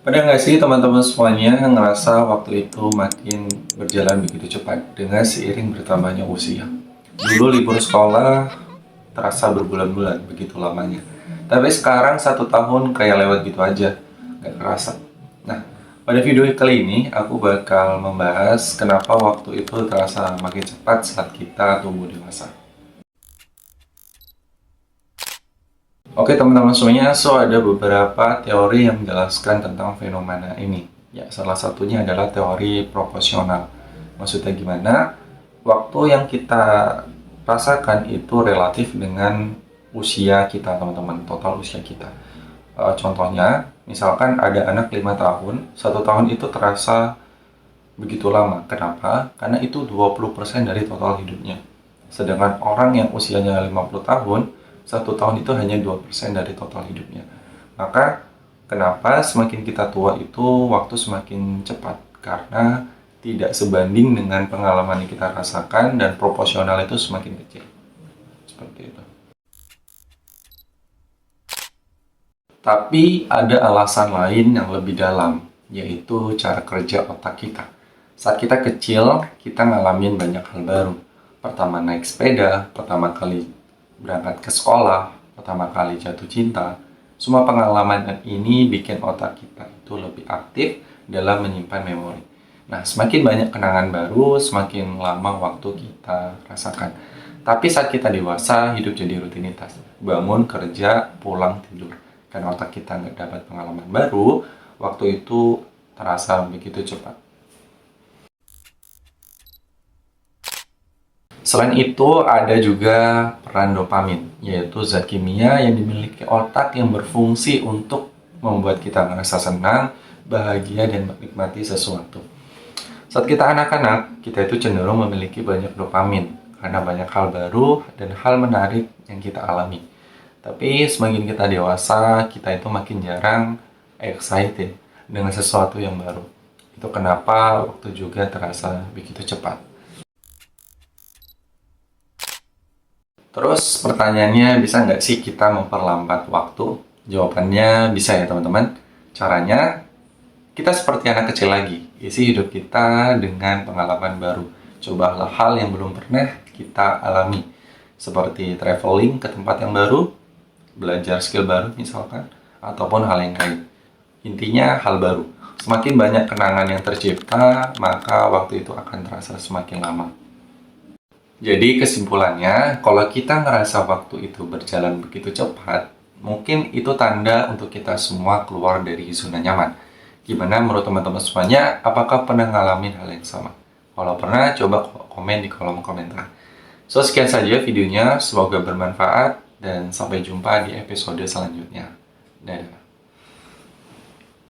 Pernah nggak sih teman-teman semuanya ngerasa waktu itu makin berjalan begitu cepat dengan seiring bertambahnya usia? Dulu libur sekolah terasa berbulan-bulan begitu lamanya. Tapi sekarang 1 tahun kayak lewat gitu aja, nggak kerasa. Nah, pada video kali ini aku bakal membahas kenapa waktu itu terasa makin cepat saat kita tumbuh dewasa. Oke teman-teman semuanya, ada beberapa teori yang menjelaskan tentang fenomena ini. Ya, salah satunya adalah teori proporsional. Maksudnya gimana? Waktu yang kita rasakan itu relatif dengan usia kita teman-teman, total usia kita. Contohnya, misalkan ada anak 5 tahun, 1 tahun itu terasa begitu lama. Kenapa? Karena itu 20% dari total hidupnya. Sedangkan orang yang usianya 50 tahun, 1 tahun itu hanya 2% dari total hidupnya. Maka, kenapa semakin kita tua itu waktu semakin cepat? Karena tidak sebanding dengan pengalaman yang kita rasakan dan proporsional itu semakin kecil. Seperti itu. Tapi ada alasan lain yang lebih dalam, yaitu cara kerja otak kita. Saat kita kecil, kita ngalamin banyak hal baru. Pertama naik sepeda, pertama kali berangkat ke sekolah, pertama kali jatuh cinta. Semua pengalaman ini bikin otak kita itu lebih aktif dalam menyimpan memori. Nah, semakin banyak kenangan baru, semakin lama waktu kita rasakan. Tapi saat kita dewasa, hidup jadi rutinitas. Bangun, kerja, pulang, tidur. Karena otak kita nggak dapat pengalaman baru, waktu itu terasa begitu cepat. Selain itu, ada juga peran dopamin, yaitu zat kimia yang dimiliki otak yang berfungsi untuk membuat kita merasa senang, bahagia, dan menikmati sesuatu. Saat kita anak-anak, kita itu cenderung memiliki banyak dopamin, karena banyak hal baru dan hal menarik yang kita alami. Tapi semakin kita dewasa, kita itu makin jarang excited dengan sesuatu yang baru. Itu kenapa waktu juga terasa begitu cepat. Terus pertanyaannya, bisa nggak sih kita memperlambat waktu? Jawabannya bisa ya teman-teman. Caranya, kita seperti anak kecil lagi. Isi hidup kita dengan pengalaman baru. Cobalah hal yang belum pernah kita alami. Seperti traveling ke tempat yang baru, belajar skill baru misalkan, ataupun hal yang lain. Intinya hal baru. Semakin banyak kenangan yang tercipta, maka waktu itu akan terasa semakin lama. Jadi kesimpulannya, kalau kita ngerasa waktu itu berjalan begitu cepat, mungkin itu tanda untuk kita semua keluar dari zona nyaman. Gimana menurut teman-teman semuanya, apakah pernah ngalamin hal yang sama? Kalau pernah, coba komen di kolom komentar. Sekian saja videonya, semoga bermanfaat, dan sampai jumpa di episode selanjutnya. Dadah.